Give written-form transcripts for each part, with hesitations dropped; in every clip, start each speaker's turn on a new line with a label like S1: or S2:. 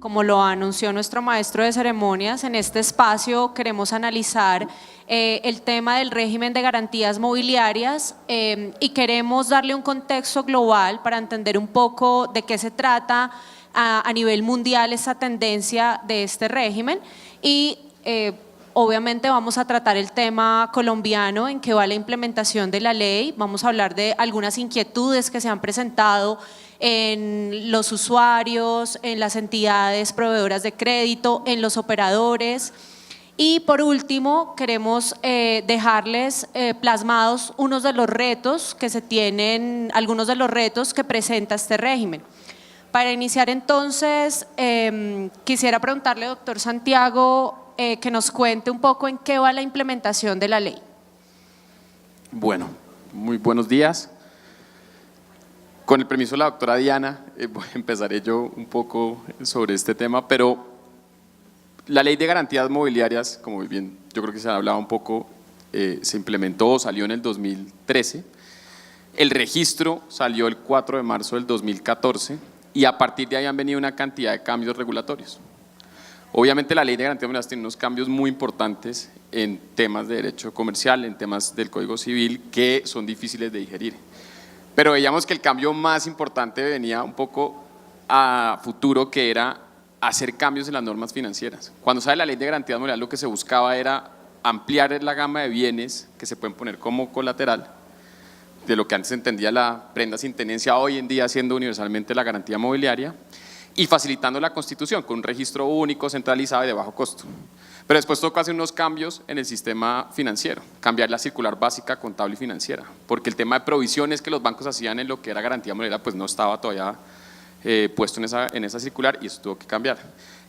S1: Como lo anunció nuestro maestro de ceremonias, en este espacio queremos analizar el tema del régimen de garantías mobiliarias y queremos darle un contexto global para entender un poco de qué se trata a nivel mundial esta tendencia de este régimen y obviamente vamos a tratar el tema colombiano, en qué va la implementación de la ley, vamos a hablar de algunas inquietudes que se han presentado en los usuarios, en las entidades proveedoras de crédito, en los operadores. Y por último, queremos dejarles plasmados unos de los retos que se tienen, algunos de los retos que presenta este régimen. Para iniciar entonces, quisiera preguntarle, doctor Santiago, que nos cuente un poco en qué va la implementación de la ley.
S2: Bueno, muy buenos días. Con el permiso de la doctora Diana, empezaré yo un poco sobre este tema, pero la ley de garantías mobiliarias, como bien yo creo que se ha hablado un poco, se implementó, salió en el 2013, el registro salió el 4 de marzo del 2014 y a partir de ahí han venido una cantidad de cambios regulatorios. Obviamente la ley de garantías mobiliarias tiene unos cambios muy importantes en temas de derecho comercial, en temas del Código Civil que son difíciles de digerir. Pero veíamos que el cambio más importante venía un poco a futuro, que era hacer cambios en las normas financieras. Cuando sale la ley de garantías mobiliarias, lo que se buscaba era ampliar la gama de bienes que se pueden poner como colateral, de lo que antes se entendía la prenda sin tenencia, hoy en día siendo universalmente la garantía mobiliaria, y facilitando la constitución con un registro único, centralizado y de bajo costo. Pero después tocó hacer unos cambios en el sistema financiero, cambiar la circular básica contable y financiera, porque el tema de provisiones que los bancos hacían en lo que era garantía mobiliaria pues no estaba todavía puesto en esa circular y eso tuvo que cambiar.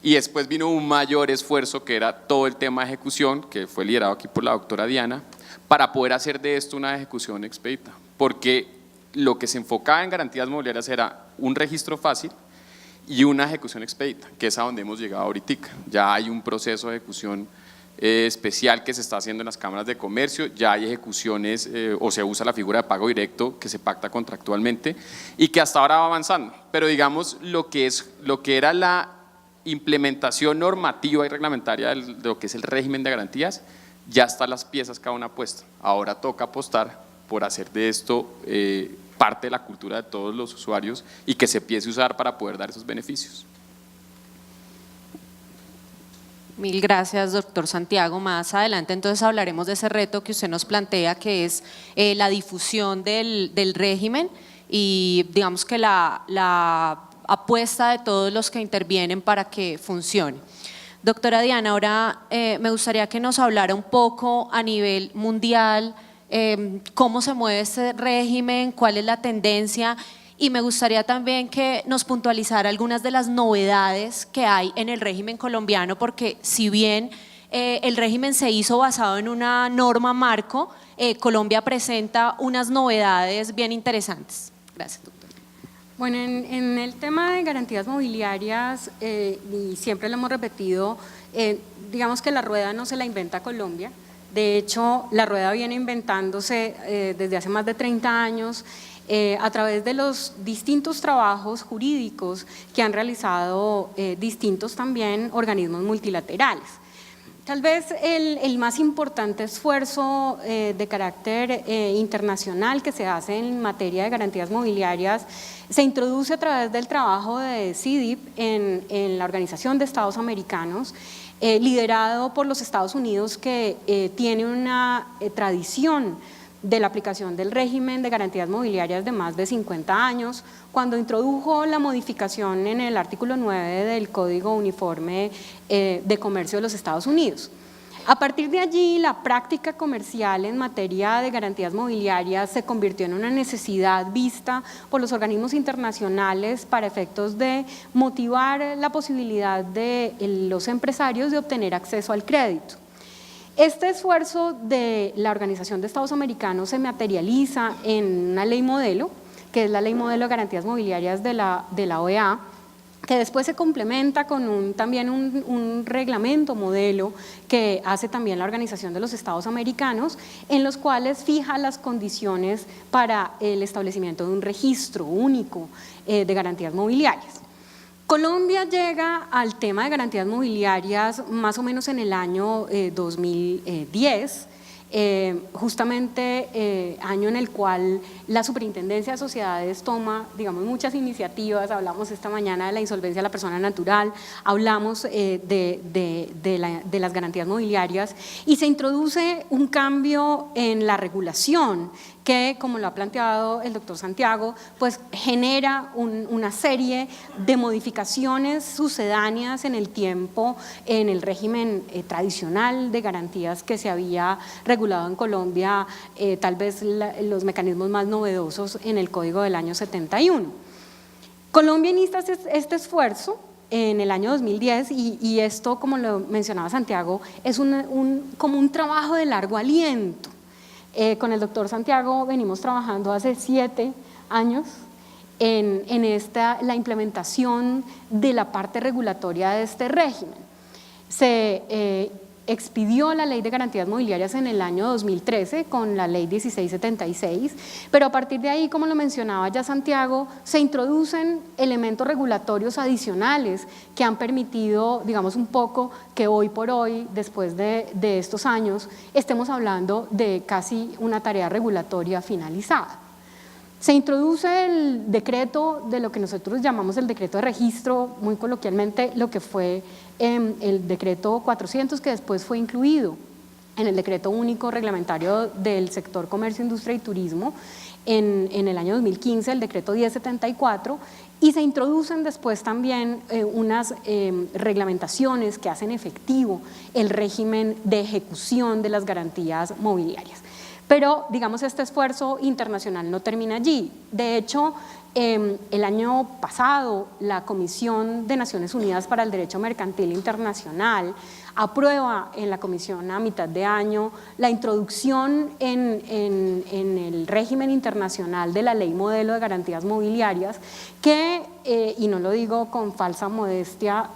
S2: Y después vino un mayor esfuerzo que era todo el tema de ejecución, que fue liderado aquí por la doctora Diana, para poder hacer de esto una ejecución expedita, porque lo que se enfocaba en garantías mobiliarias era un registro fácil y una ejecución expedita, que es a donde hemos llegado ahorita. Ya hay un proceso de ejecución especial que se está haciendo en las cámaras de comercio, ya hay ejecuciones o se usa la figura de pago directo que se pacta contractualmente y que hasta ahora va avanzando, pero digamos lo que era la implementación normativa y reglamentaria de lo que es el régimen de garantías, ya están las piezas cada una puesta. Ahora toca apostar por hacer de esto parte de la cultura de todos los usuarios y que se empiece a usar para poder dar esos beneficios.
S1: Mil gracias, doctor Santiago. Más adelante entonces hablaremos de ese reto que usted nos plantea, que es la difusión del régimen y digamos que la apuesta de todos los que intervienen para que funcione. Doctora Diana, ahora me gustaría que nos hablara un poco a nivel mundial, cómo se mueve este régimen, cuál es la tendencia y me gustaría también que nos puntualizara algunas de las novedades que hay en el régimen colombiano, porque si bien el régimen se hizo basado en una norma marco, Colombia presenta unas novedades bien interesantes. Gracias, doctora.
S3: Bueno, en el tema de garantías mobiliarias, y siempre lo hemos repetido, digamos que la rueda no se la inventa Colombia. De hecho, la rueda viene inventándose desde hace más de 30 años a través de los distintos trabajos jurídicos que han realizado distintos también organismos multilaterales. Tal vez el más importante esfuerzo de carácter internacional que se hace en materia de garantías mobiliarias se introduce a través del trabajo de CIDIP en la Organización de Estados Americanos, liderado por los Estados Unidos, que tiene una tradición de la aplicación del régimen de garantías mobiliarias de más de 50 años, cuando introdujo la modificación en el artículo 9 del Código Uniforme de Comercio de los Estados Unidos. A partir de allí, la práctica comercial en materia de garantías mobiliarias se convirtió en una necesidad vista por los organismos internacionales para efectos de motivar la posibilidad de los empresarios de obtener acceso al crédito. Este esfuerzo de la Organización de Estados Americanos se materializa en una ley modelo, que es la Ley Modelo de Garantías Mobiliarias de la OEA, que después se complementa con también un reglamento modelo que hace también la Organización de los Estados Americanos, en los cuales fija las condiciones para el establecimiento de un registro único de garantías mobiliarias. Colombia llega al tema de garantías mobiliarias más o menos en el año 2010, justamente año en el cual la Superintendencia de Sociedades toma, digamos, muchas iniciativas. Hablamos esta mañana de la insolvencia de la persona natural, hablamos de las garantías mobiliarias y se introduce un cambio en la regulación que, como lo ha planteado el doctor Santiago, pues genera una serie de modificaciones sucedáneas en el tiempo en el régimen tradicional de garantías que se había regulado en Colombia, tal vez los mecanismos más novedosos en el Código del año 71. Colombia inicia este esfuerzo en el año 2010 y esto, como lo mencionaba Santiago, es como un trabajo de largo aliento. Con el doctor Santiago venimos trabajando hace 7 años en la implementación de la parte regulatoria de este régimen. Se expidió la Ley de Garantías Mobiliarias en el año 2013 con la Ley 1676, pero a partir de ahí, como lo mencionaba ya Santiago, se introducen elementos regulatorios adicionales que han permitido, digamos, un poco que hoy por hoy, después de estos años, estemos hablando de casi una tarea regulatoria finalizada. Se introduce el decreto de lo que nosotros llamamos el decreto de registro, muy coloquialmente lo que fue el decreto 400, que después fue incluido en el decreto único reglamentario del sector comercio, industria y turismo en el año 2015, el decreto 1074, y se introducen después también unas reglamentaciones que hacen efectivo el régimen de ejecución de las garantías mobiliarias. Pero, digamos, este esfuerzo internacional no termina allí. De hecho, el año pasado, la Comisión de Naciones Unidas para el Derecho Mercantil Internacional aprueba en la Comisión a mitad de año la introducción en el régimen internacional de la Ley Modelo de Garantías Mobiliarias, que, y no lo digo con falsa modestia,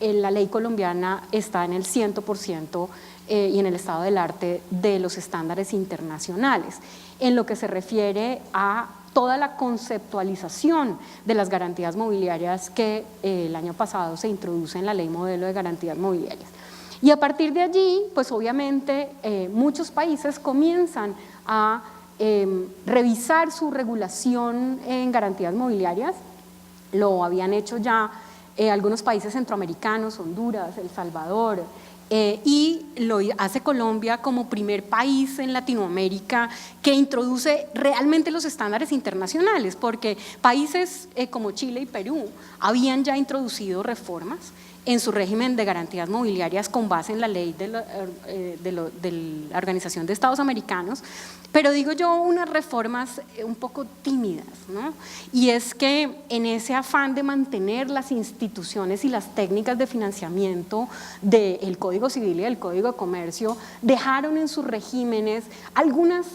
S3: la ley colombiana está en el 100% y en el estado del arte de los estándares internacionales, en lo que se refiere a toda la conceptualización de las garantías mobiliarias que el año pasado se introduce en la Ley Modelo de Garantías Mobiliarias. Y a partir de allí, pues obviamente muchos países comienzan a revisar su regulación en garantías mobiliarias. Lo habían hecho ya algunos países centroamericanos, Honduras, El Salvador, y lo hace Colombia como primer país en Latinoamérica que introduce realmente los estándares internacionales, porque países como Chile y Perú habían ya introducido reformas en su régimen de garantías mobiliarias con base en la ley de la Organización de Estados Americanos, pero digo yo unas reformas un poco tímidas, ¿no? Y es que en ese afán de mantener las instituciones y las técnicas de financiamiento del Código Civil y del Código de Comercio, dejaron en sus regímenes algunas,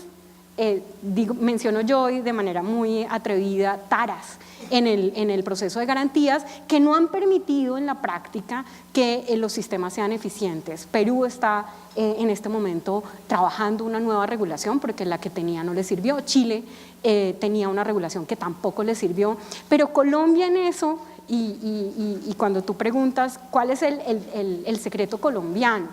S3: menciono yo de manera muy atrevida, taras en el proceso de garantías que no han permitido en la práctica que los sistemas sean eficientes. Perú está en este momento trabajando una nueva regulación porque la que tenía no le sirvió. Chile tenía una regulación que tampoco le sirvió, pero Colombia en eso, y cuando tú preguntas cuál es el secreto colombiano,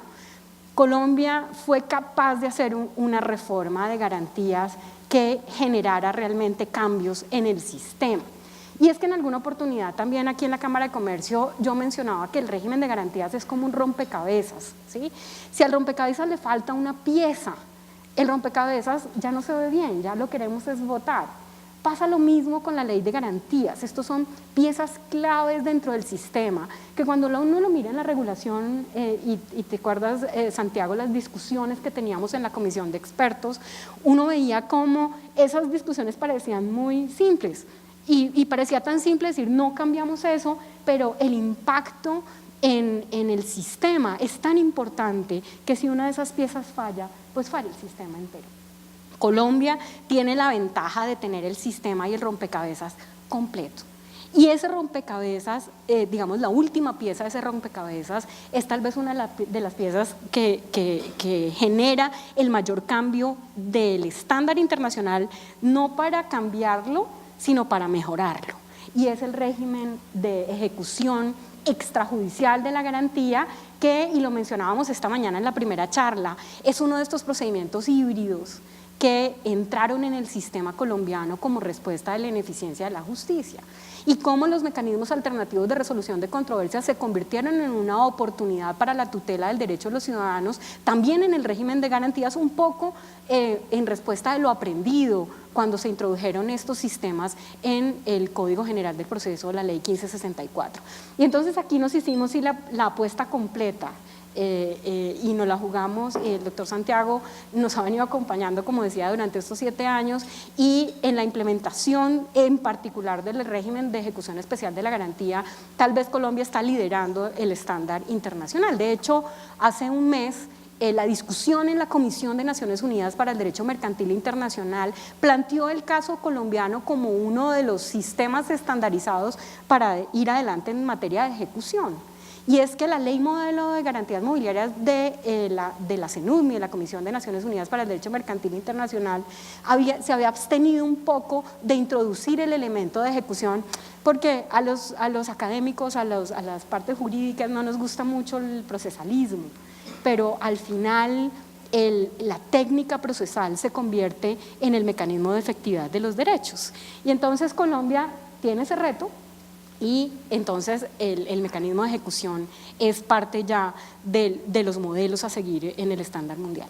S3: Colombia fue capaz de hacer una reforma de garantías que generara realmente cambios en el sistema. Y es que en alguna oportunidad también aquí en la Cámara de Comercio yo mencionaba que el régimen de garantías es como un rompecabezas, ¿sí? Si al rompecabezas le falta una pieza, el rompecabezas ya no se ve bien, ya lo queremos es botar. Pasa lo mismo con la ley de garantías. Estos son piezas claves dentro del sistema, que cuando uno lo mira en la regulación, y te acuerdas, Santiago, las discusiones que teníamos en la comisión de expertos, uno veía cómo esas discusiones parecían muy simples. Y parecía tan simple decir, no cambiamos eso, pero el impacto en el sistema es tan importante que si una de esas piezas falla, pues falla el sistema entero. Colombia tiene la ventaja de tener el sistema y el rompecabezas completo. Y ese rompecabezas, digamos la última pieza de ese rompecabezas, es tal vez una de las piezas que genera el mayor cambio del estándar internacional, no para cambiarlo, sino para mejorarlo. y es el régimen de ejecución extrajudicial de la garantía que, y lo mencionábamos esta mañana en la primera charla, es uno de estos procedimientos híbridos que entraron en el sistema colombiano como respuesta de la ineficiencia de la justicia y cómo los mecanismos alternativos de resolución de controversias se convirtieron en una oportunidad para la tutela del derecho de los ciudadanos, también en el régimen de garantías, un poco en respuesta de lo aprendido cuando se introdujeron estos sistemas en el Código General del Proceso, la Ley 1564. Y entonces aquí nos hicimos la apuesta completa. Y nos la jugamos, el doctor Santiago nos ha venido acompañando, como decía, durante estos 7 años y en la implementación en particular del régimen de ejecución especial de la garantía, tal vez Colombia está liderando el estándar internacional. De hecho, hace un mes la discusión en la Comisión de Naciones Unidas para el Derecho Mercantil Internacional planteó el caso colombiano como uno de los sistemas estandarizados para ir adelante en materia de ejecución. Y es que la ley modelo de garantías mobiliarias de la CENUSMI, de la Comisión de Naciones Unidas para el Derecho Mercantil Internacional, se había abstenido un poco de introducir el elemento de ejecución, porque a los académicos, a las partes jurídicas no nos gusta mucho el procesalismo, pero al final la técnica procesal se convierte en el mecanismo de efectividad de los derechos. Y entonces Colombia tiene ese reto. Y entonces el mecanismo de ejecución es parte ya de los modelos a seguir en el estándar mundial.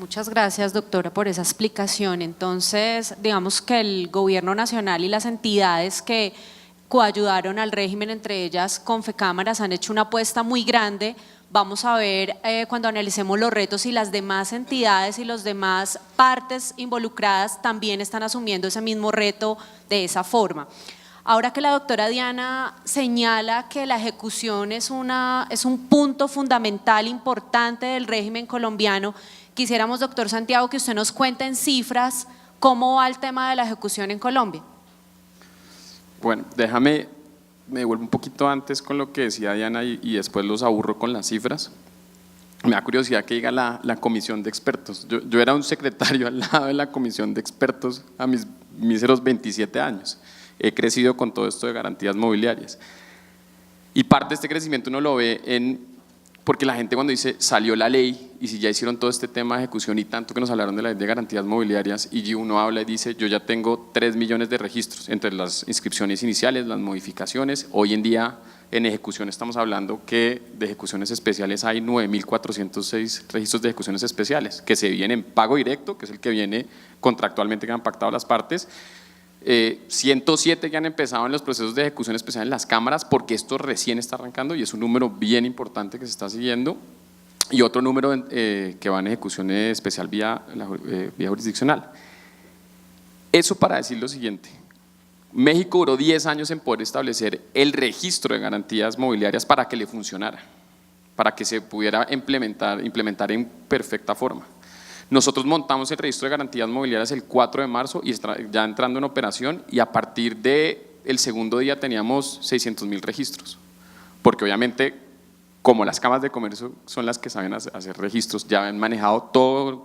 S1: Muchas gracias, doctora, por esa explicación. Entonces, digamos que el gobierno nacional y las entidades que coayudaron al régimen, entre ellas Confecámaras, han hecho una apuesta muy grande. Vamos a ver cuando analicemos los retos si las demás entidades y las demás partes involucradas también están asumiendo ese mismo reto de esa forma. Ahora que la doctora Diana señala que la ejecución es un punto fundamental, importante del régimen colombiano, quisiéramos, doctor Santiago, que usted nos cuente en cifras cómo va el tema de la ejecución en Colombia.
S2: Bueno, me devuelvo un poquito antes con lo que decía Diana y después los aburro con las cifras. Me da curiosidad que diga la comisión de expertos. Yo era un secretario al lado de la comisión de expertos a mis míseros 27 años. He crecido con todo esto de garantías mobiliarias. Y parte de este crecimiento uno lo ve porque la gente cuando dice salió la ley y si ya hicieron todo este tema de ejecución y tanto que nos hablaron de la ley de garantías mobiliarias y uno habla y dice yo ya tengo 3 millones de registros entre las inscripciones iniciales, las modificaciones. Hoy en día en ejecución estamos hablando que de ejecuciones especiales hay 9.406 registros de ejecuciones especiales que se vienen en pago directo, que es el que viene contractualmente que han pactado las partes. 107 que han empezado en los procesos de ejecución especial en las cámaras, porque esto recién está arrancando y es un número bien importante que se está siguiendo, y otro número que va en ejecución especial vía jurisdiccional. Eso para decir lo siguiente: México duró 10 años en poder establecer el registro de garantías mobiliarias para que le funcionara, para que se pudiera implementar en perfecta forma. Nosotros montamos el registro de garantías mobiliarias el 4 de marzo y ya entrando en operación, y a partir del segundo día teníamos 600.000 registros, porque obviamente como las cámaras de comercio son las que saben hacer registros, ya han manejado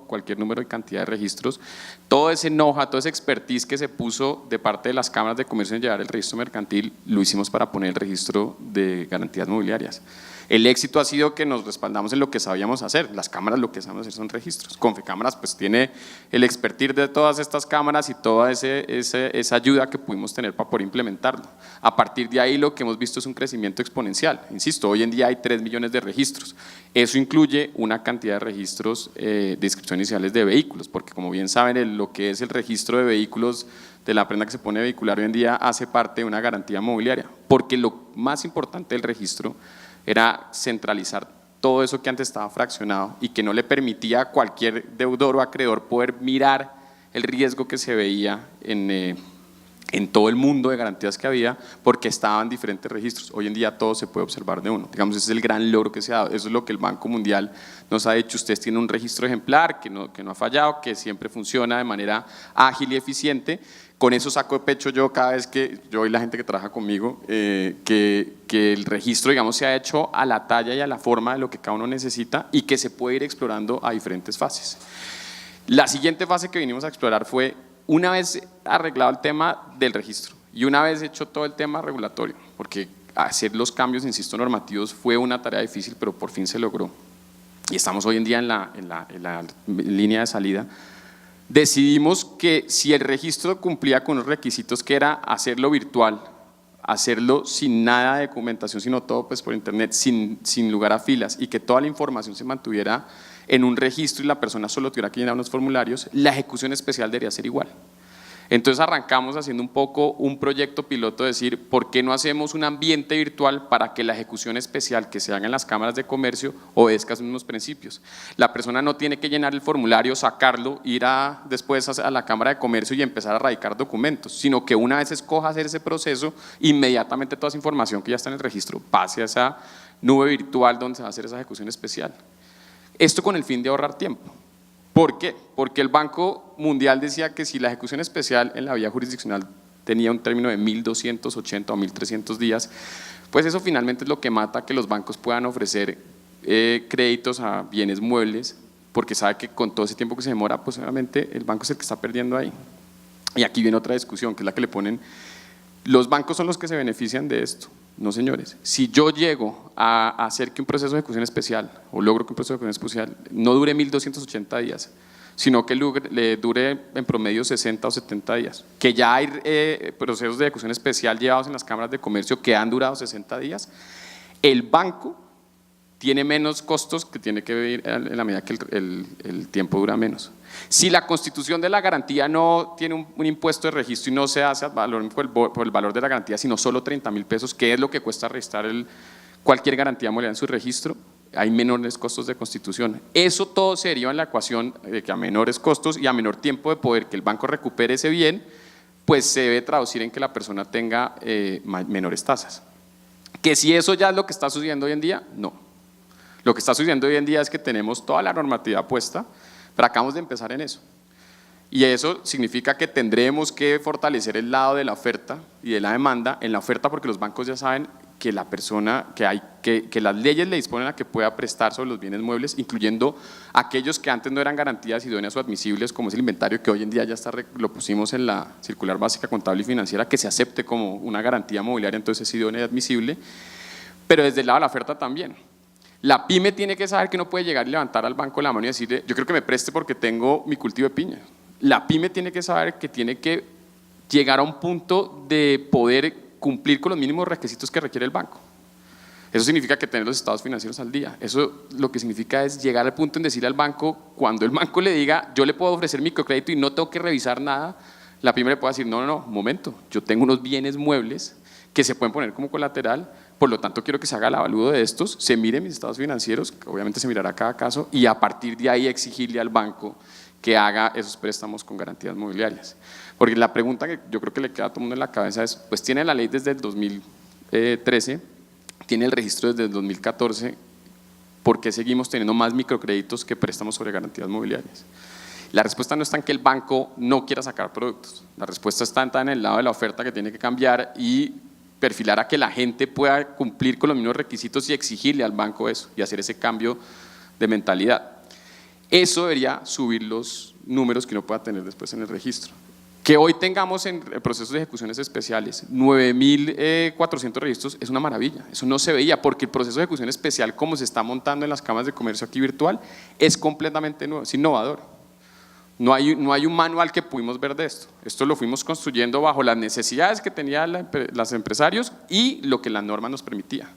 S2: cualquier número y cantidad de registros, todo ese know-how, toda esa expertise que se puso de parte de las cámaras de comercio en llevar el registro mercantil, lo hicimos para poner el registro de garantías mobiliarias. El éxito ha sido que nos respaldamos en lo que sabíamos hacer. Las cámaras lo que sabemos hacer son registros. Confecámaras pues tiene el expertise de todas estas cámaras y toda esa ayuda que pudimos tener para poder implementarlo. A partir de ahí lo que hemos visto es un crecimiento exponencial. Insisto, hoy en día hay 3 millones de registros. Eso incluye una cantidad de registros de inscripción iniciales de vehículos, porque como bien saben lo que es el registro de vehículos de la prenda que se pone vehicular hoy en día hace parte de una garantía mobiliaria, porque lo más importante del registro era centralizar todo eso que antes estaba fraccionado y que no le permitía a cualquier deudor o acreedor poder mirar el riesgo que se veía en todo el mundo de garantías que había, porque estaban diferentes registros. Hoy en día todo se puede observar de uno. Digamos, ese es el gran logro que se ha dado. Eso es lo que el Banco Mundial nos ha dicho: ustedes tienen un registro ejemplar que no ha fallado, que siempre funciona de manera ágil y eficiente. Con eso saco de pecho yo cada vez que yo y la gente que trabaja conmigo, que el registro, digamos, se ha hecho a la talla y a la forma de lo que cada uno necesita y que se puede ir explorando a diferentes fases. La siguiente fase que vinimos a explorar fue una vez arreglado el tema del registro y una vez hecho todo el tema regulatorio, porque hacer los cambios, insisto, normativos fue una tarea difícil, pero por fin se logró, y estamos hoy en día en la línea de salida, decidimos que si el registro cumplía con los requisitos, que era hacerlo virtual, hacerlo sin nada de documentación, sino todo pues por internet, sin lugar a filas, y que toda la información se mantuviera en un registro y la persona solo tuviera que llenar unos formularios, la ejecución especial debería ser igual. Entonces arrancamos haciendo un poco un proyecto piloto, de decir, ¿por qué no hacemos un ambiente virtual para que la ejecución especial que se haga en las cámaras de comercio obedezca a sus mismos principios? La persona no tiene que llenar el formulario, sacarlo, ir después a la cámara de comercio y empezar a radicar documentos, sino que una vez escoja hacer ese proceso, inmediatamente toda esa información que ya está en el registro pase a esa nube virtual donde se va a hacer esa ejecución especial. Esto con el fin de ahorrar tiempo. ¿Por qué? Porque el Banco Mundial decía que si la ejecución especial en la vía jurisdiccional tenía un término de 1.280 o 1.300 días, pues eso finalmente es lo que mata que los bancos puedan ofrecer créditos a bienes muebles, porque sabe que con todo ese tiempo que se demora, pues obviamente el banco es el que está perdiendo ahí. Y aquí viene otra discusión, que es la que le ponen, los bancos son los que se benefician de esto. No, señores, si yo llego a hacer que un proceso de ejecución especial, o logro que un proceso de ejecución especial no dure 1.280 días, sino que le dure en promedio 60 o 70 días, que ya hay procesos de ejecución especial llevados en las cámaras de comercio que han durado 60 días, el banco tiene menos costos que tiene que ver en la medida que el tiempo dura menos. Si la constitución de la garantía no tiene un impuesto de registro y no se hace por el valor de la garantía, sino solo 30.000 pesos, que es lo que cuesta registrar cualquier garantía mobiliaria en su registro, hay menores costos de constitución. Eso todo se deriva en la ecuación de que a menores costos y a menor tiempo de poder que el banco recupere ese bien, pues se debe traducir en que la persona tenga menores tasas. Que si eso ya es lo que está sucediendo hoy en día, no. Lo que está sucediendo hoy en día es que tenemos toda la normatividad puesta, pero acabamos de empezar en eso. Y eso significa que tendremos que fortalecer el lado de la oferta y de la demanda. En la oferta, porque los bancos ya saben que la persona, que las leyes le disponen a que pueda prestar sobre los bienes muebles, incluyendo aquellos que antes no eran garantías idóneas o admisibles, como es el inventario, que hoy en día ya lo pusimos en la circular básica contable y financiera, que se acepte como una garantía mobiliaria, entonces es idónea y admisible, pero desde el lado de la oferta también. La pyme tiene que saber que no puede llegar y levantar al banco la mano y decirle, yo creo que me preste porque tengo mi cultivo de piña. La pyme tiene que saber que tiene que llegar a un punto de poder cumplir con los mínimos requisitos que requiere el banco. Eso significa que tener los estados financieros al día. Eso lo que significa es llegar al punto en decirle al banco, cuando el banco le diga, yo le puedo ofrecer microcrédito y no tengo que revisar nada, la pyme le puede decir, no, un momento, yo tengo unos bienes muebles que se pueden poner como colateral, por lo tanto quiero que se haga el avalúo de estos, se miren mis estados financieros, obviamente se mirará cada caso, y a partir de ahí exigirle al banco que haga esos préstamos con garantías mobiliarias. Porque la pregunta que yo creo que le queda a todo el mundo en la cabeza es, pues tiene la ley desde el 2013, tiene el registro desde el 2014, ¿por qué seguimos teniendo más microcréditos que préstamos sobre garantías mobiliarias? La respuesta no está en que el banco no quiera sacar productos, la respuesta está en el lado de la oferta, que tiene que cambiar y perfilar a que la gente pueda cumplir con los mismos requisitos y exigirle al banco eso y hacer ese cambio de mentalidad. Eso debería subir los números que uno pueda tener después en el registro. Que hoy tengamos en procesos de ejecuciones especiales 9.400 registros es una maravilla, eso no se veía, porque el proceso de ejecución especial como se está montando en las cámaras de comercio aquí virtual es completamente nuevo, es innovador. No hay un manual que pudimos ver de esto. Esto lo fuimos construyendo bajo las necesidades que tenían los empresarios y lo que la norma nos permitía.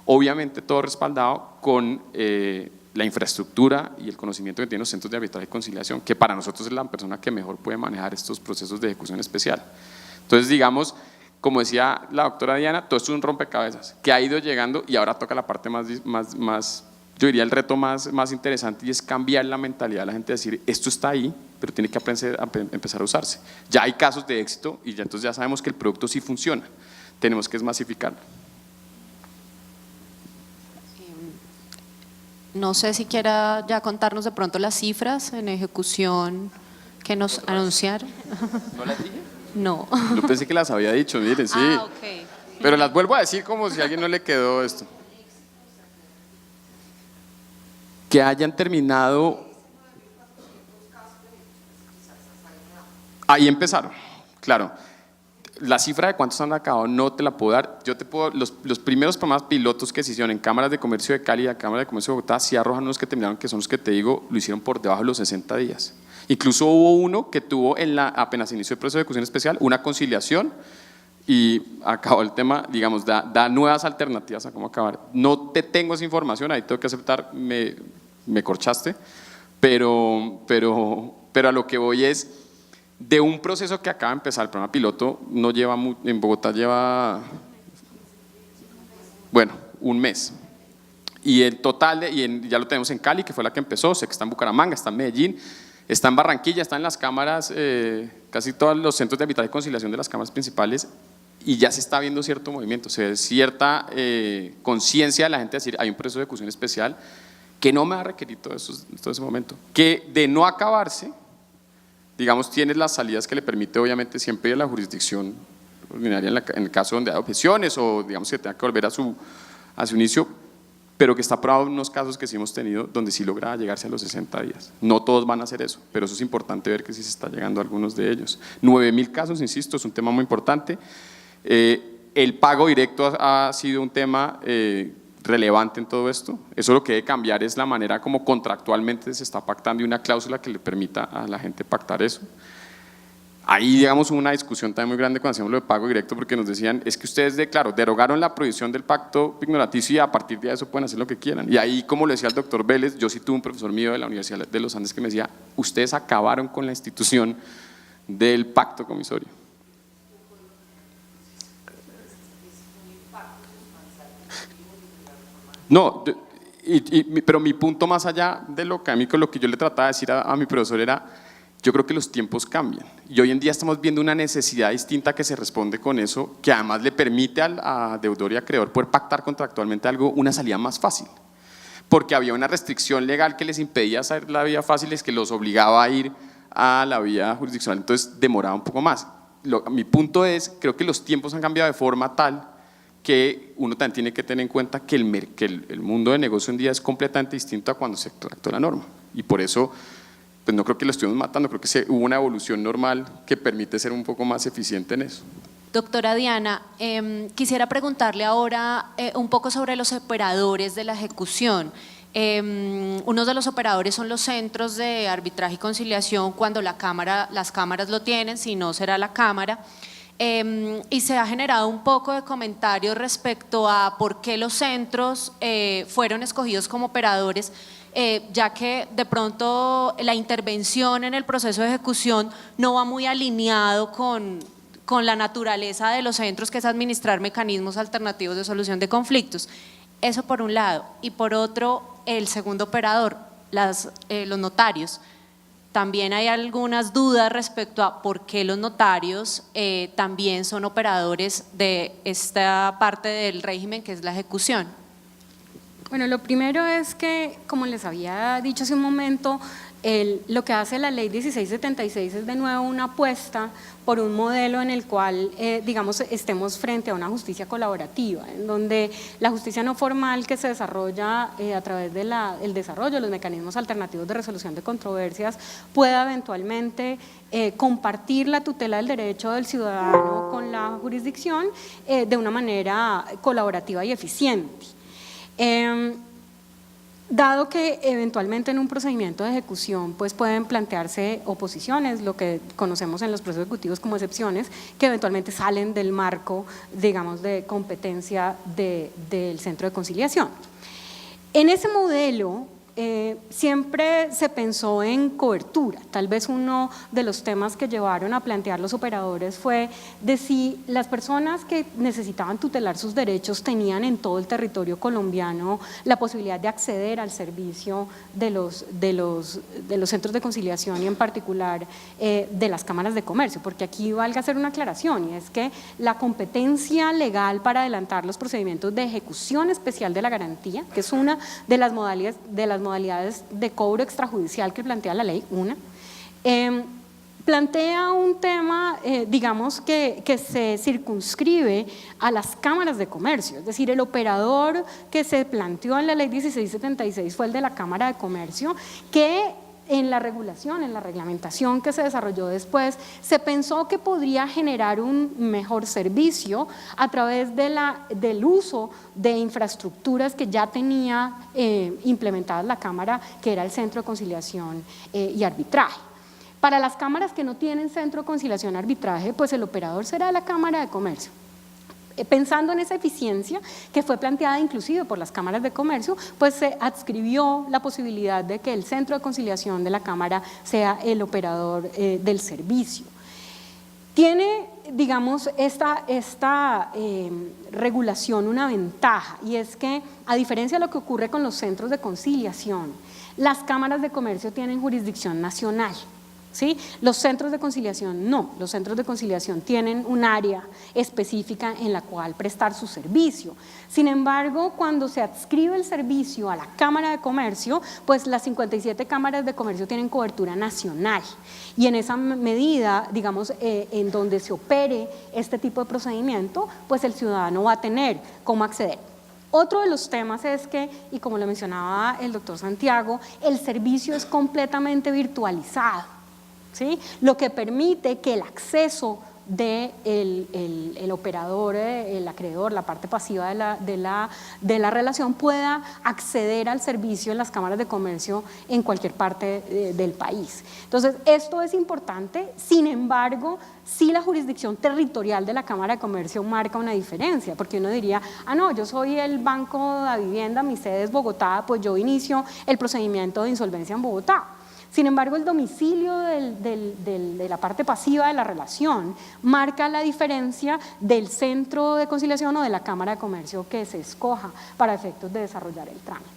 S2: Obviamente todo respaldado con la infraestructura y el conocimiento que tienen los centros de arbitraje y conciliación, que para nosotros es la persona que mejor puede manejar estos procesos de ejecución especial. Entonces, digamos, como decía la doctora Diana, todo esto es un rompecabezas que ha ido llegando y ahora toca la parte más yo diría el reto más interesante, y es cambiar la mentalidad de la gente, decir esto está ahí, pero tiene que empezar a usarse. Ya hay casos de éxito y ya entonces ya sabemos que el producto sí funciona, tenemos que masificarlo.
S1: No sé si quiera ya contarnos de pronto las cifras en ejecución que nos anunciaron.
S2: ¿No las dije?
S1: No.
S2: Yo pensé que las había dicho, miren, sí.
S1: Ah, ok.
S2: Pero las vuelvo a decir como si a alguien no le quedó esto. Que hayan terminado. Ahí empezaron, claro. La cifra de cuántos han acabado no te la puedo dar. Yo te puedo, los primeros programas pilotos que se hicieron en cámaras de comercio de Cali y Cámara de Comercio de Bogotá, sí arrojan unos que terminaron, que son los que te digo, lo hicieron por debajo de los 60 días. Incluso hubo uno que tuvo apenas inició el proceso de ejecución especial, una conciliación y acabó el tema, digamos, da nuevas alternativas a cómo acabar. No te tengo esa información, ahí tengo que aceptar, me corchaste, pero a lo que voy es, de un proceso que acaba de empezar, el programa piloto no lleva, en Bogotá lleva, bueno, un mes. Y el total, ya lo tenemos en Cali, que fue la que empezó, sé que está en Bucaramanga, está en Medellín, está en Barranquilla, está en las cámaras, casi todos los centros de arbitraje y conciliación de las cámaras principales, y ya se está viendo cierto movimiento, se ve cierta conciencia de la gente de decir, hay un proceso de ejecución especial que no me va a requerir todo ese momento, que de no acabarse, digamos, tienes las salidas que le permite obviamente siempre ir a la jurisdicción ordinaria en el caso donde hay objeciones o digamos que tenga que volver a su inicio, pero que está probado en unos casos que sí hemos tenido donde sí logra llegarse a los 60 días. No todos van a hacer eso, pero eso es importante ver que sí se está llegando a algunos de ellos. 9.000 casos, insisto, es un tema muy importante. El pago directo ha sido un tema relevante en todo esto. Eso lo que debe cambiar es la manera como contractualmente se está pactando y una cláusula que le permita a la gente pactar eso. Ahí, digamos, hubo una discusión también muy grande cuando hacíamos lo de pago directo porque nos decían, es que ustedes, claro, derogaron la prohibición del pacto pignoraticio y a partir de eso pueden hacer lo que quieran. Y ahí, como le decía el doctor Vélez, yo sí tuve un profesor mío de la Universidad de los Andes que me decía, ustedes acabaron con la institución del pacto comisorio. No, pero mi punto más allá de lo académico, lo que yo le trataba de decir a mi profesor era, yo creo que los tiempos cambian y hoy en día estamos viendo una necesidad distinta que se responde con eso, que además le permite a deudor y acreedor poder pactar contractualmente algo, una salida más fácil, porque había una restricción legal que les impedía hacer la vía fácil, es que los obligaba a ir a la vía jurisdiccional, entonces demoraba un poco más. Mi punto es, creo que los tiempos han cambiado de forma tal que uno también tiene que tener en cuenta que el mundo de negocio hoy en día es completamente distinto a cuando se redactó la norma y por eso pues no creo que lo estuvimos matando, creo que hubo una evolución normal que permite ser un poco más eficiente en eso.
S1: Doctora Diana, quisiera preguntarle ahora un poco sobre los operadores de la ejecución. Uno de los operadores son los centros de arbitraje y conciliación cuando las cámaras lo tienen, si no será la Cámara. Y se ha generado un poco de comentario respecto a por qué los centros fueron escogidos como operadores, ya que de pronto la intervención en el proceso de ejecución no va muy alineado con la naturaleza de los centros, que es administrar mecanismos alternativos de solución de conflictos. Eso por un lado. Y por otro, el segundo operador, los notarios. También hay algunas dudas respecto a por qué los notarios también son operadores de esta parte del régimen que es la ejecución.
S3: Bueno, lo primero es que, como les había dicho hace un momento, lo que hace la ley 1676 es de nuevo una apuesta por un modelo en el cual, digamos, estemos frente a una justicia colaborativa, en donde la justicia no formal que se desarrolla a través del desarrollo de los mecanismos alternativos de resolución de controversias pueda eventualmente compartir la tutela del derecho del ciudadano con la jurisdicción de una manera colaborativa y eficiente. Dado que eventualmente en un procedimiento de ejecución pues pueden plantearse oposiciones, lo que conocemos en los procesos ejecutivos como excepciones, que eventualmente salen del marco, digamos, de competencia del centro de conciliación. En ese modelo siempre se pensó en cobertura. Tal vez uno de los temas que llevaron a plantear los operadores fue de si las personas que necesitaban tutelar sus derechos tenían en todo el territorio colombiano la posibilidad de acceder al servicio de los centros de conciliación y en particular de las cámaras de comercio, porque aquí valga hacer una aclaración y es que la competencia legal para adelantar los procedimientos de ejecución especial de la garantía, que es una de las modalidades de cobro extrajudicial que plantea la ley, plantea un tema, digamos, que se circunscribe a las cámaras de comercio, es decir, el operador que se planteó en la ley 1676 fue el de la Cámara de Comercio, que en la regulación, en la reglamentación que se desarrolló después, se pensó que podría generar un mejor servicio a través del uso de infraestructuras que ya tenía implementadas la Cámara, que era el Centro de Conciliación y Arbitraje. Para las cámaras que no tienen Centro de Conciliación y Arbitraje, pues el operador será la Cámara de Comercio. Pensando en esa eficiencia que fue planteada inclusive por las cámaras de comercio, pues se adscribió la posibilidad de que el centro de conciliación de la cámara sea el operador del servicio. Tiene, digamos, esta regulación una ventaja, y es que, a diferencia de lo que ocurre con los centros de conciliación, las cámaras de comercio tienen jurisdicción nacional. ¿Sí? Los centros de conciliación no, los centros de conciliación tienen un área específica en la cual prestar su servicio. Sin embargo, cuando se adscribe el servicio a la Cámara de Comercio, pues las 57 cámaras de comercio tienen cobertura nacional, y en esa medida, digamos, en donde se opere este tipo de procedimiento, pues el ciudadano va a tener cómo acceder. Otro de los temas es que, y como lo mencionaba el doctor Santiago, el servicio es completamente virtualizado, ¿sí? Lo que permite que el acceso del operador, el acreedor, la parte pasiva de la relación, pueda acceder al servicio en las cámaras de comercio en cualquier parte del país. Entonces, esto es importante. Sin embargo, sí, la jurisdicción territorial de la Cámara de Comercio marca una diferencia, porque uno diría, no, yo soy el Banco de Vivienda, mi sede es Bogotá, pues yo inicio el procedimiento de insolvencia en Bogotá. Sin embargo, el domicilio de la parte pasiva de la relación marca la diferencia del centro de conciliación o de la Cámara de Comercio que se escoja para efectos de desarrollar el trámite.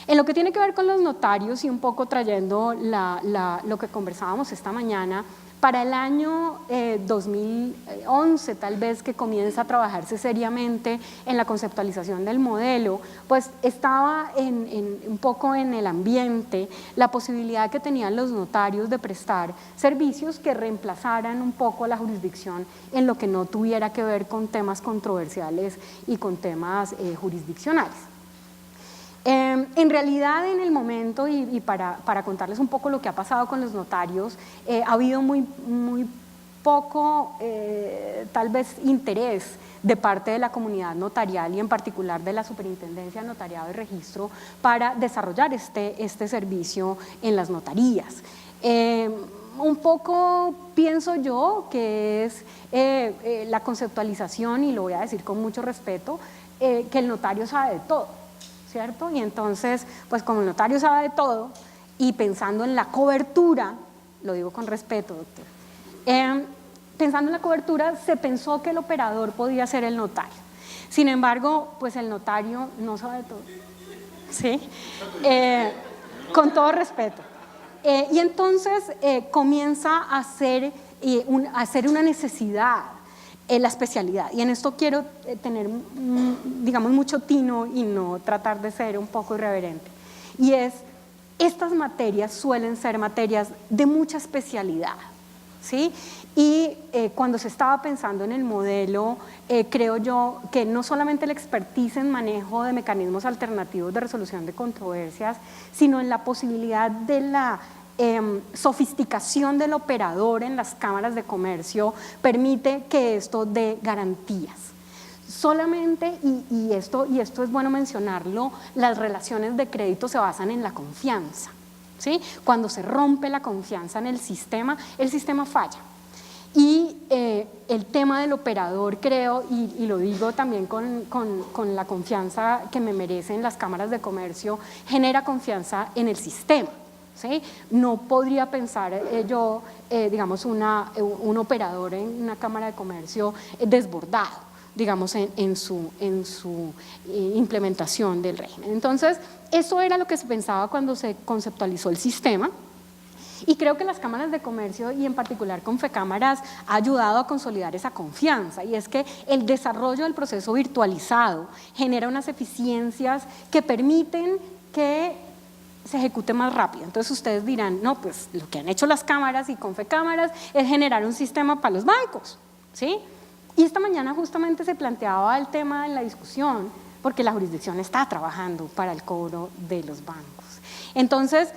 S3: En lo que tiene que ver con los notarios, y un poco trayendo lo que conversábamos esta mañana, para el año 2011, tal vez, que comienza a trabajarse seriamente en la conceptualización del modelo, pues estaba un poco en el ambiente la posibilidad que tenían los notarios de prestar servicios que reemplazaran un poco la jurisdicción en lo que no tuviera que ver con temas controversiales y con temas jurisdiccionales. En realidad, en el momento, y para contarles un poco lo que ha pasado con los notarios, ha habido muy poco, tal vez, interés de parte de la comunidad notarial y en particular de la Superintendencia de Notariado y Registro para desarrollar este servicio en las notarías. Un poco pienso yo que es la conceptualización, y lo voy a decir con mucho respeto, que el notario sabe de todo, ¿cierto? Y entonces, pues como el notario sabe de todo, y pensando en la cobertura, lo digo con respeto, doctor, pensando en la cobertura, se pensó que el operador podía ser el notario. Sin embargo, pues el notario no sabe de todo, ¿sí? Con todo respeto. Y entonces comienza a ser una necesidad la especialidad, y en esto quiero tener, digamos, mucho tino y no tratar de ser un poco irreverente, y es, estas materias suelen ser materias de mucha especialidad, ¿sí? Y cuando se estaba pensando en el modelo, creo yo que no solamente la expertise en manejo de mecanismos alternativos de resolución de controversias, sino en la posibilidad de la sofisticación del operador en las cámaras de comercio permite que esto dé garantías. Solamente, y esto es bueno mencionarlo, las relaciones de crédito se basan en la confianza, ¿sí? Cuando se rompe la confianza en el sistema falla. Y el tema del operador, creo, y lo digo también con la confianza que me merecen las cámaras de comercio, genera confianza en el sistema. ¿Sí? No podría pensar yo, digamos, un operador en una cámara de comercio desbordado, digamos, en su implementación del régimen. Entonces, eso era lo que se pensaba cuando se conceptualizó el sistema, y creo que las cámaras de comercio, y en particular Confecámaras, ha ayudado a consolidar esa confianza, y es que el desarrollo del proceso virtualizado genera unas eficiencias que permiten que se ejecute más rápido. Entonces ustedes dirán, no, pues lo que han hecho las cámaras y Confecámaras es generar un sistema para los bancos, ¿sí? Y esta mañana justamente se planteaba el tema en la discusión, porque la jurisdicción está trabajando para el cobro de los bancos. Entonces,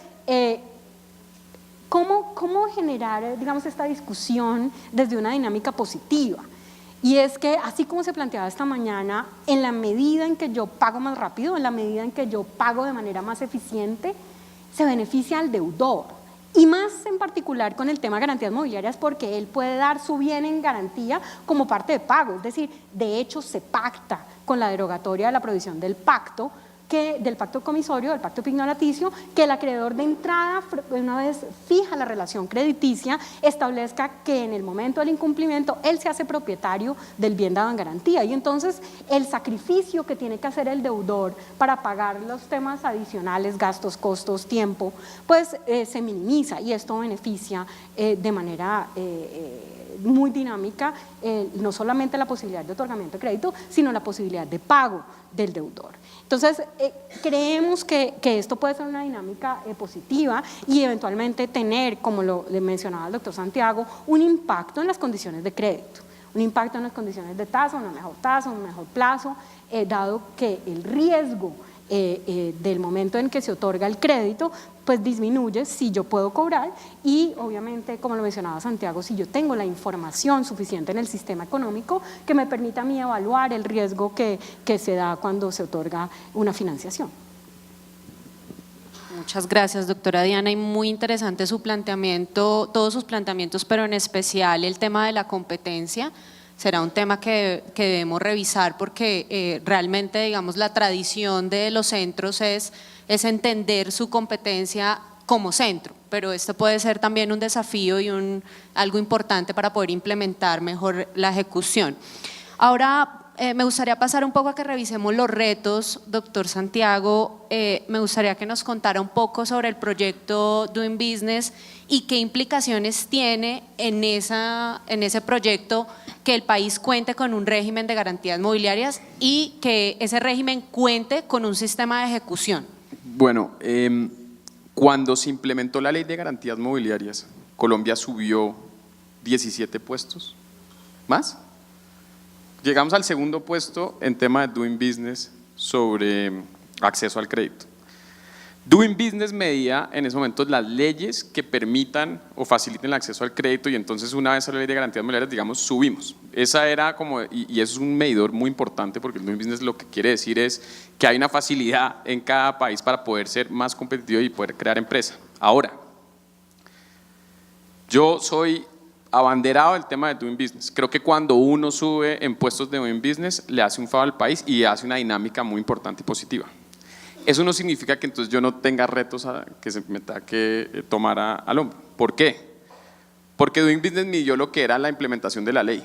S3: ¿Cómo generar, digamos, esta discusión desde una dinámica positiva? Y es que, así como se planteaba esta mañana, en la medida en que yo pago más rápido, en la medida en que yo pago de manera más eficiente, se beneficia al deudor. Y más en particular con el tema de garantías mobiliarias, porque él puede dar su bien en garantía como parte de pago. Es decir, de hecho se pacta con la derogatoria de la provisión del pacto comisorio, del pacto pignoraticio, que el acreedor de entrada, una vez fija la relación crediticia, establezca que en el momento del incumplimiento él se hace propietario del bien dado en garantía. Y entonces el sacrificio que tiene que hacer el deudor para pagar los temas adicionales, gastos, costos, tiempo, pues se minimiza, y esto beneficia de manera muy dinámica no solamente la posibilidad de otorgamiento de crédito, sino la posibilidad de pago del deudor. Entonces, creemos que esto puede ser una dinámica positiva y eventualmente tener, como le mencionaba el doctor Santiago, un impacto en las condiciones de crédito, un impacto en las condiciones de tasa, un mejor plazo, dado que el riesgo del momento en que se otorga el crédito, pues disminuye si yo puedo cobrar y obviamente, como lo mencionaba Santiago, si yo tengo la información suficiente en el sistema económico que me permita a mí evaluar el riesgo que se da cuando se otorga una financiación.
S1: Muchas gracias, doctora Diana, y muy interesante su planteamiento, todos sus planteamientos, pero en especial el tema de la competencia. Será un tema que debemos revisar porque realmente, digamos, la tradición de los centros es entender su competencia como centro, pero esto puede ser también un desafío y algo importante para poder implementar mejor la ejecución. Ahora, me gustaría pasar un poco a que revisemos los retos, doctor Santiago. Me gustaría que nos contara un poco sobre el proyecto Doing Business y qué implicaciones tiene en ese proyecto que el país cuente con un régimen de garantías mobiliarias y que ese régimen cuente con un sistema de ejecución.
S2: Bueno, cuando se implementó la ley de garantías mobiliarias, Colombia subió 17 puestos, ¿más? Llegamos al segundo puesto en tema de Doing Business sobre acceso al crédito. Doing Business medía en ese momento las leyes que permitan o faciliten el acceso al crédito y entonces una vez a la ley de garantías mobiliarias, digamos, subimos. Esa era como, y eso es un medidor muy importante porque el Doing Business lo que quiere decir es que hay una facilidad en cada país para poder ser más competitivo y poder crear empresa. Ahora, yo soy abanderado del tema de Doing Business. Creo que cuando uno sube en puestos de Doing Business le hace un favor al país y hace una dinámica muy importante y positiva. Eso no significa que entonces yo no tenga retos que se me tenga que tomar al hombro. ¿Por qué? Porque Doing Business midió lo que era la implementación de la ley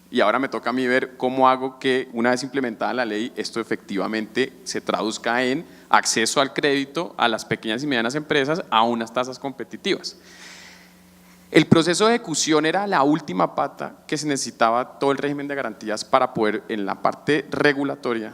S2: y ahora me toca a mí ver cómo hago que una vez implementada la ley esto efectivamente se traduzca en acceso al crédito a las pequeñas y medianas empresas a unas tasas competitivas. El proceso de ejecución era la última pata que se necesitaba todo el régimen de garantías para poder en la parte regulatoria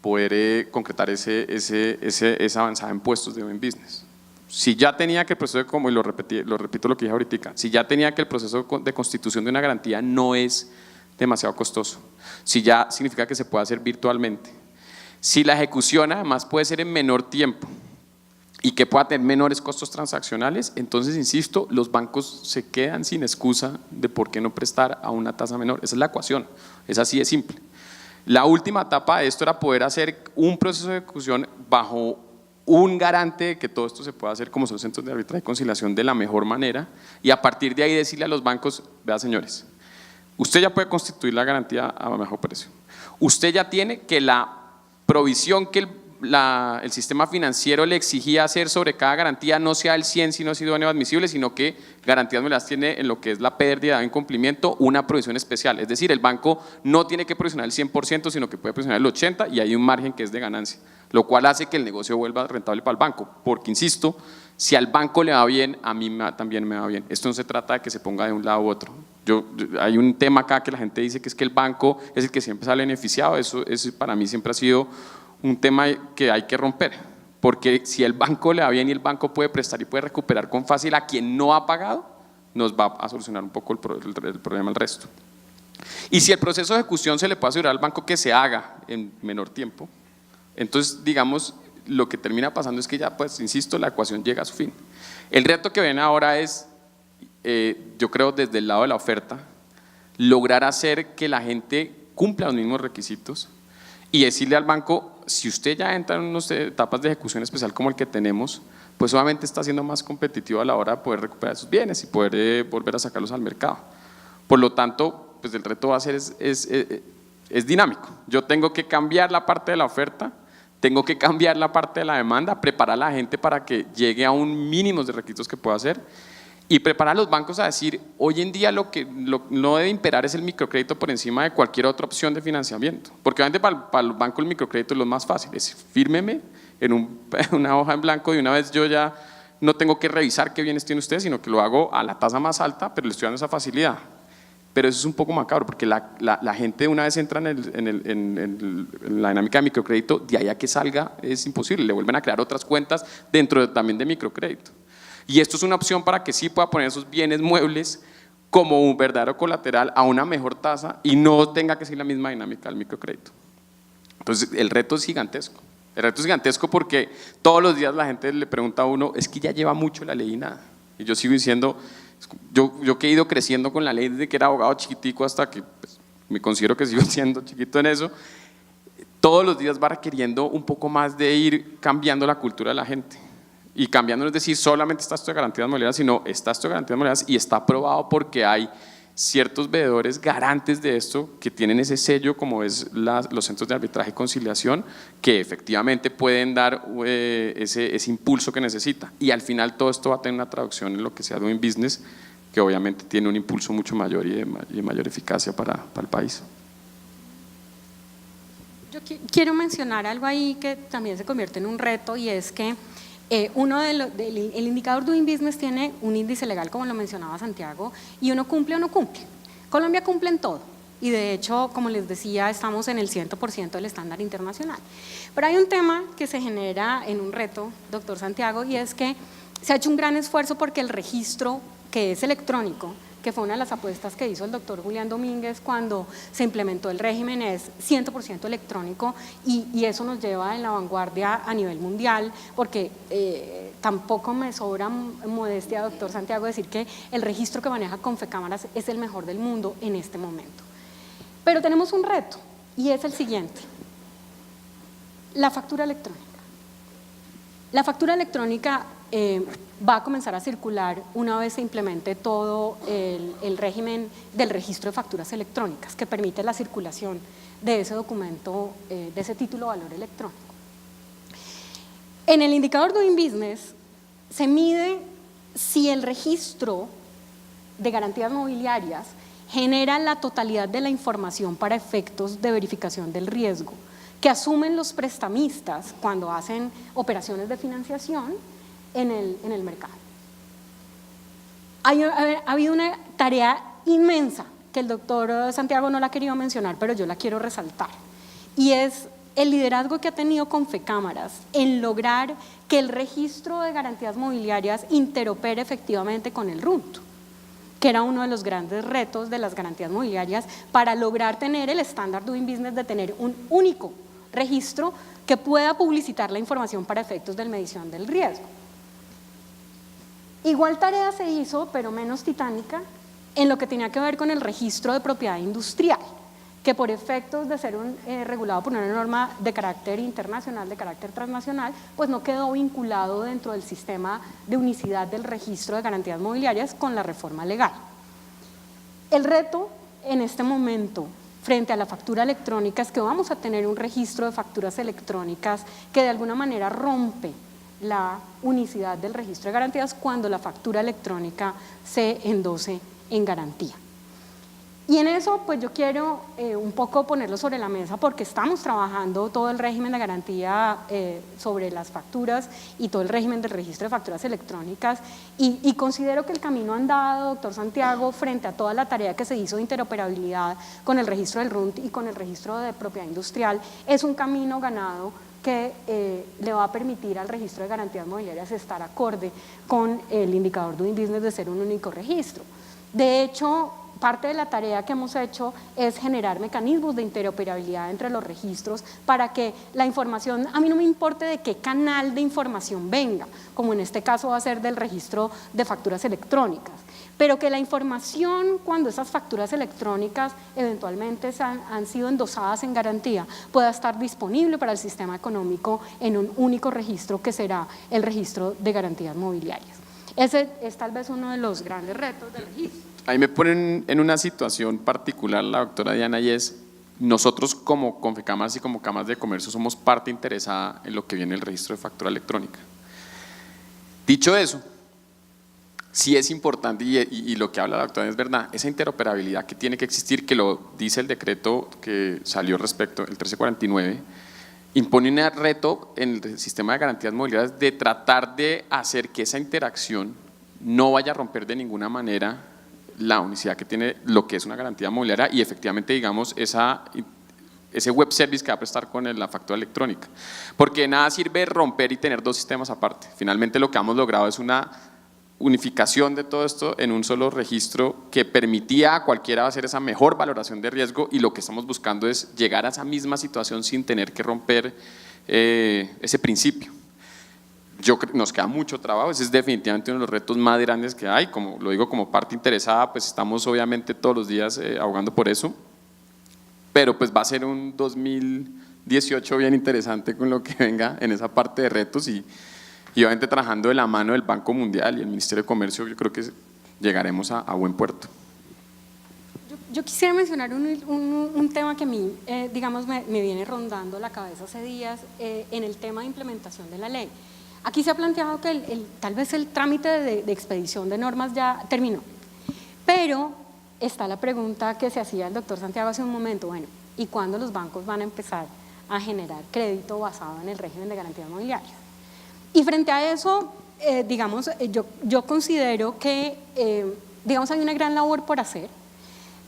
S2: poder concretar esa avanzada en puestos de Doing Business. Si ya tenía que el proceso, como lo repito lo que dije ahorita, si ya tenía que el proceso de constitución de una garantía no es demasiado costoso, si ya significa que se puede hacer virtualmente, si la ejecución además puede ser en menor tiempo y que pueda tener menores costos transaccionales, entonces, insisto, los bancos se quedan sin excusa de por qué no prestar a una tasa menor. Esa es la ecuación, es así de simple. La última etapa de esto era poder hacer un proceso de ejecución bajo un garante de que todo esto se pueda hacer como son centros de arbitraje y conciliación de la mejor manera y a partir de ahí decirle a los bancos, vea señores, usted ya puede constituir la garantía a mejor precio. Usted ya tiene que la provisión que el sistema financiero le exigía hacer sobre cada garantía no sea el 100 si no es idóneo o admisible, sino que garantías me las tiene en lo que es la pérdida o incumplimiento una provisión especial. Es decir, el banco no tiene que provisionar el 100%, sino que puede provisionar el 80% y hay un margen que es de ganancia, lo cual hace que el negocio vuelva rentable para el banco, porque insisto, si al banco le va bien, a mí también me va bien. Esto no se trata de que se ponga de un lado u otro. Hay un tema acá que la gente dice que es que el banco es el que siempre sale beneficiado, eso para mí siempre ha sido un tema que hay que romper, porque si el banco le va bien y el banco puede prestar y puede recuperar con fácil a quien no ha pagado, nos va a solucionar un poco el problema al resto. Y si el proceso de ejecución se le puede asegurar al banco que se haga en menor tiempo, entonces digamos lo que termina pasando es que ya, pues, insisto, la ecuación llega a su fin. El reto que viene ahora es, yo creo desde el lado de la oferta, lograr hacer que la gente cumpla los mismos requisitos y decirle al banco, si usted ya entra en unas etapas de ejecución especial como el que tenemos, pues obviamente está siendo más competitivo a la hora de poder recuperar sus bienes y poder volver a sacarlos al mercado. Por lo tanto, pues el reto va a ser es dinámico. Yo tengo que cambiar la parte de la oferta, tengo que cambiar la parte de la demanda, preparar a la gente para que llegue a un mínimo de requisitos que pueda hacer y preparar a los bancos a decir, hoy en día lo que no debe imperar es el microcrédito por encima de cualquier otra opción de financiamiento, porque obviamente para los bancos el microcrédito es lo más fácil, es fírmeme en una hoja en blanco y una vez yo ya no tengo que revisar qué bienes tiene usted, sino que lo hago a la tasa más alta, pero le estoy dando esa facilidad. Pero eso es un poco macabro, porque la gente una vez entra en la dinámica de microcrédito, de ahí a que salga es imposible, le vuelven a crear otras cuentas también de microcrédito. Y esto es una opción para que sí pueda poner esos bienes muebles como un verdadero colateral a una mejor tasa y no tenga que ser la misma dinámica del microcrédito. Entonces el reto es gigantesco. El reto es gigantesco porque todos los días la gente le pregunta a uno, es que ya lleva mucho la ley y nada. Y yo sigo diciendo, yo que he ido creciendo con la ley desde que era abogado chiquitico hasta que pues, me considero que sigo siendo chiquito en eso, todos los días va requiriendo un poco más de ir cambiando la cultura de la gente. Y cambiando, no es decir, solamente está esto de garantías mobiliarias, sino está esto de garantías mobiliarias y está aprobado porque hay ciertos veedores garantes de esto que tienen ese sello como es los centros de arbitraje y conciliación que efectivamente pueden dar ese impulso que necesita y al final todo esto va a tener una traducción en lo que sea doing business que obviamente tiene un impulso mucho mayor y de mayor eficacia para el país.
S3: Yo quiero mencionar algo ahí que también se convierte en un reto y es que el indicador Doing Business tiene un índice legal, como lo mencionaba Santiago, y uno cumple o no cumple. Colombia cumple en todo y de hecho, como les decía, estamos en el 100% del estándar internacional. Pero hay un tema que se genera en un reto, doctor Santiago, y es que se ha hecho un gran esfuerzo porque el registro, que es electrónico, que fue una de las apuestas que hizo el doctor Julián Domínguez cuando se implementó el régimen, es 100% electrónico y eso nos lleva en la vanguardia a nivel mundial, porque tampoco me sobra modestia, doctor Santiago, decir que el registro que maneja Confecámaras es el mejor del mundo en este momento. Pero tenemos un reto y es el siguiente, la factura electrónica. La factura electrónica va a comenzar a circular una vez se implemente todo el régimen del registro de facturas electrónicas que permite la circulación de ese documento, de ese título de valor electrónico. En el indicador Doing Business se mide si el registro de garantías mobiliarias genera la totalidad de la información para efectos de verificación del riesgo que asumen los prestamistas cuando hacen operaciones de financiación en el mercado. Ha habido una tarea inmensa que el doctor Santiago no la ha querido mencionar, pero yo la quiero resaltar, y es el liderazgo que ha tenido Confecámaras en lograr que el registro de garantías mobiliarias interopere efectivamente con el RUNT, que era uno de los grandes retos de las garantías mobiliarias para lograr tener el estándar Doing Business de tener un único registro que pueda publicitar la información para efectos de medición del riesgo. Igual tarea se hizo, pero menos titánica, en lo que tenía que ver con el registro de propiedad industrial, que por efectos de ser regulado por una norma de carácter internacional, de carácter transnacional, pues no quedó vinculado dentro del sistema de unicidad del registro de garantías mobiliarias con la reforma legal. El reto en este momento frente a la factura electrónica es que vamos a tener un registro de facturas electrónicas que de alguna manera rompe la unicidad del registro de garantías cuando la factura electrónica se endose en garantía. Y en eso pues yo quiero un poco ponerlo sobre la mesa porque estamos trabajando todo el régimen de garantía sobre las facturas y todo el régimen del registro de facturas electrónicas y considero que el camino andado, doctor Santiago, frente a toda la tarea que se hizo de interoperabilidad con el registro del RUNT y con el registro de propiedad industrial, es un camino ganado que le va a permitir al registro de garantías mobiliarias estar acorde con el indicador Doing Business de ser un único registro. De hecho, parte de la tarea que hemos hecho es generar mecanismos de interoperabilidad entre los registros para que la información, a mí no me importe de qué canal de información venga, como en este caso va a ser del registro de facturas electrónicas, pero que la información, cuando esas facturas electrónicas eventualmente han sido endosadas en garantía, pueda estar disponible para el sistema económico en un único registro que será el registro de garantías mobiliarias. Ese es tal vez uno de los grandes retos del registro.
S2: Ahí me ponen en una situación particular la doctora Diana, y es nosotros como Confecamas y como Cámaras de Comercio somos parte interesada en lo que viene el registro de factura electrónica. Dicho eso, sí es importante, y lo que habla la doctora es verdad, esa interoperabilidad que tiene que existir, que lo dice el decreto que salió respecto, el 1349, impone un reto en el sistema de garantías mobiliarias de tratar de hacer que esa interacción no vaya a romper de ninguna manera la unicidad que tiene lo que es una garantía mobiliaria y efectivamente, digamos, ese web service que va a prestar con la factura electrónica. Porque nada sirve romper y tener dos sistemas aparte. Finalmente lo que hemos logrado es una unificación de todo esto en un solo registro que permitía a cualquiera hacer esa mejor valoración de riesgo, y lo que estamos buscando es llegar a esa misma situación sin tener que romper ese principio. Nos queda mucho trabajo, ese es definitivamente uno de los retos más grandes que hay, como lo digo, como parte interesada, pues estamos obviamente todos los días abogando por eso, pero pues va a ser un 2018 bien interesante con lo que venga en esa parte de retos, y obviamente trabajando de la mano del Banco Mundial y el Ministerio de Comercio, yo creo que llegaremos a buen puerto.
S3: Yo quisiera mencionar un tema que a mí, digamos, me viene rondando la cabeza hace días en el tema de implementación de la ley. Aquí se ha planteado que tal vez el trámite de expedición de normas ya terminó, pero está la pregunta que se hacía el doctor Santiago hace un momento, bueno, ¿y cuándo los bancos van a empezar a generar crédito basado en el régimen de garantías mobiliarias? Y frente a eso, digamos, yo considero que digamos, hay una gran labor por hacer.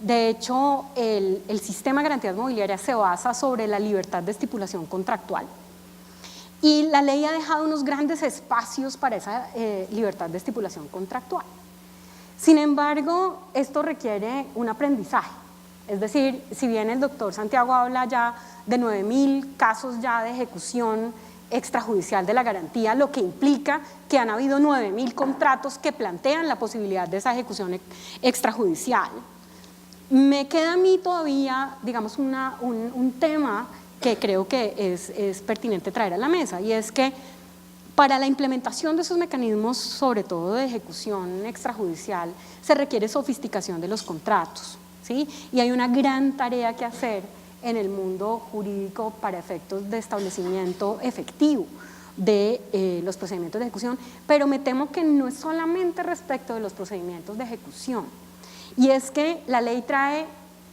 S3: De hecho, el sistema de garantías mobiliarias se basa sobre la libertad de estipulación contractual. Y la ley ha dejado unos grandes espacios para esa libertad de estipulación contractual. Sin embargo, esto requiere un aprendizaje. Es decir, si bien el doctor Santiago habla ya de 9.000 casos ya de ejecución extrajudicial de la garantía, lo que implica que han habido 9.000 contratos que plantean la posibilidad de esa ejecución extrajudicial. Me queda a mí todavía, digamos, un tema que creo que es pertinente traer a la mesa, y es que para la implementación de esos mecanismos, sobre todo de ejecución extrajudicial, se requiere sofisticación de los contratos, ¿sí? Y hay una gran tarea que hacer en el mundo jurídico para efectos de establecimiento efectivo de los procedimientos de ejecución, pero me temo que no es solamente respecto de los procedimientos de ejecución, y es que la ley trae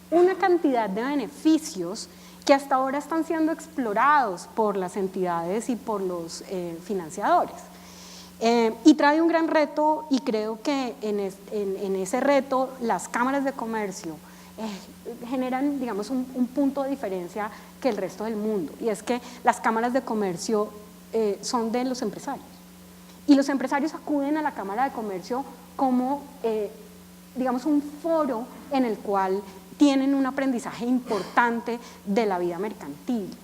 S3: una cantidad de beneficios que hasta ahora están siendo explorados por las entidades y por los financiadores. Y trae un gran reto, y creo que en ese reto las cámaras de comercio generan, digamos, un punto de diferencia que el resto del mundo, y es que las cámaras de comercio son de los empresarios, y los empresarios acuden a la Cámara de Comercio como, digamos, un foro en el cual tienen un aprendizaje importante de la vida mercantil,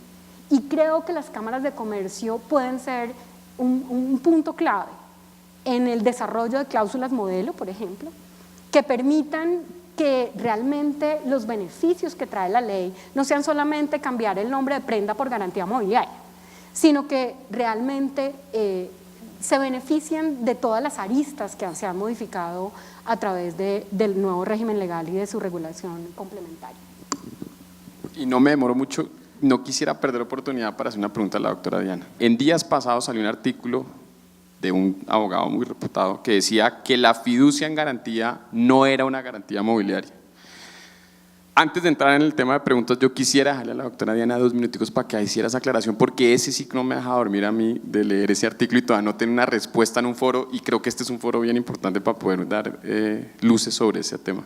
S3: y creo que las cámaras de comercio pueden ser un punto clave en el desarrollo de cláusulas modelo, por ejemplo, que permitan que realmente los beneficios que trae la ley no sean solamente cambiar el nombre de prenda por garantía mobiliaria, sino que realmente se beneficien de todas las aristas que se han modificado a través del nuevo régimen legal y de su regulación complementaria.
S2: Y no me demoro mucho, no quisiera perder oportunidad para hacer una pregunta a la doctora Diana. En días pasados salió un artículo de un abogado muy reputado que decía que la fiducia en garantía no era una garantía mobiliaria. Antes de entrar en el tema de preguntas, yo quisiera dejarle a la doctora Diana 2 minuticos para que hiciera esa aclaración, porque ese sí que no me deja dormir a mí de leer ese artículo y todavía no tener una respuesta en un foro, y creo que este es un foro bien importante para poder dar luces sobre ese tema.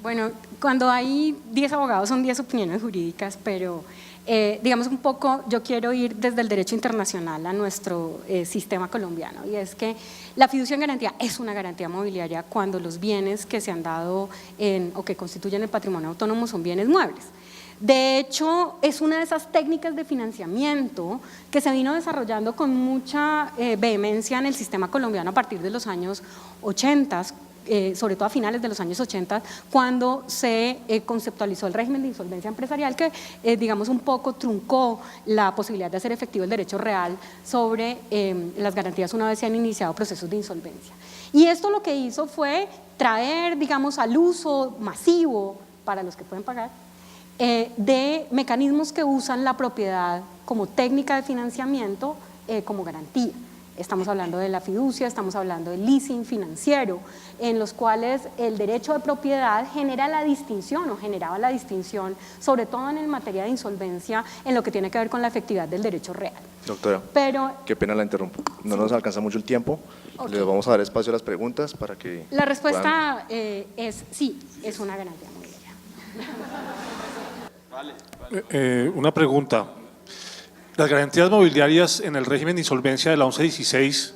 S3: Bueno, cuando hay 10 abogados son 10 opiniones jurídicas, pero Digamos un poco, yo quiero ir desde el derecho internacional a nuestro sistema colombiano, y es que la fiducia en garantía es una garantía mobiliaria cuando los bienes que se han dado o que constituyen el patrimonio autónomo son bienes muebles. De hecho, es una de esas técnicas de financiamiento que se vino desarrollando con mucha vehemencia en el sistema colombiano a partir de los años 80, sobre todo a finales de los años 80, cuando se conceptualizó el régimen de insolvencia empresarial que, digamos, un poco truncó la posibilidad de hacer efectivo el derecho real sobre las garantías una vez se han iniciado procesos de insolvencia. Y esto lo que hizo fue traer, digamos, al uso masivo para los que pueden pagar, de mecanismos que usan la propiedad como técnica de financiamiento como garantía. Estamos hablando de la fiducia, estamos hablando del leasing financiero, en los cuales el derecho de propiedad genera la distinción o generaba la distinción, sobre todo en el materia de insolvencia, en lo que tiene que ver con la efectividad del derecho real.
S4: Doctora,
S3: Pero,
S4: qué pena la interrumpo. No nos alcanza mucho el tiempo.
S3: Ok.
S4: Les vamos a dar espacio a las preguntas para que…
S3: la respuesta es sí, es una garantía mobiliaria.
S5: Una pregunta. Las garantías mobiliarias en el régimen de insolvencia de la 1116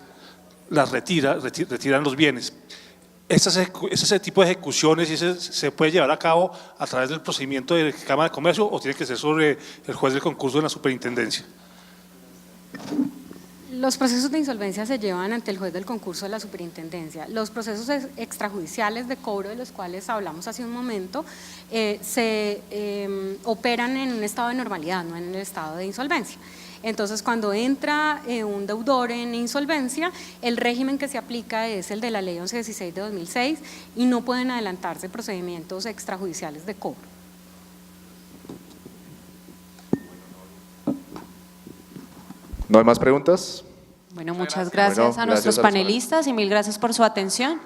S5: las retiran los bienes. ¿Ese tipo de ejecuciones se puede llevar a cabo a través del procedimiento de Cámara de Comercio o tiene que ser sobre el juez del concurso de la superintendencia?
S3: Los procesos de insolvencia se llevan ante el juez del concurso de la superintendencia. Los procesos extrajudiciales de cobro, de los cuales hablamos hace un momento, se operan en un estado de normalidad, no en el estado de insolvencia. Entonces, cuando entra un deudor en insolvencia, el régimen que se aplica es el de la Ley 1116 de 2006 y no pueden adelantarse procedimientos extrajudiciales de cobro.
S4: ¿No hay más preguntas?
S1: Bueno, muchas gracias a nuestros
S4: gracias a los
S1: panelistas y mil gracias por su atención.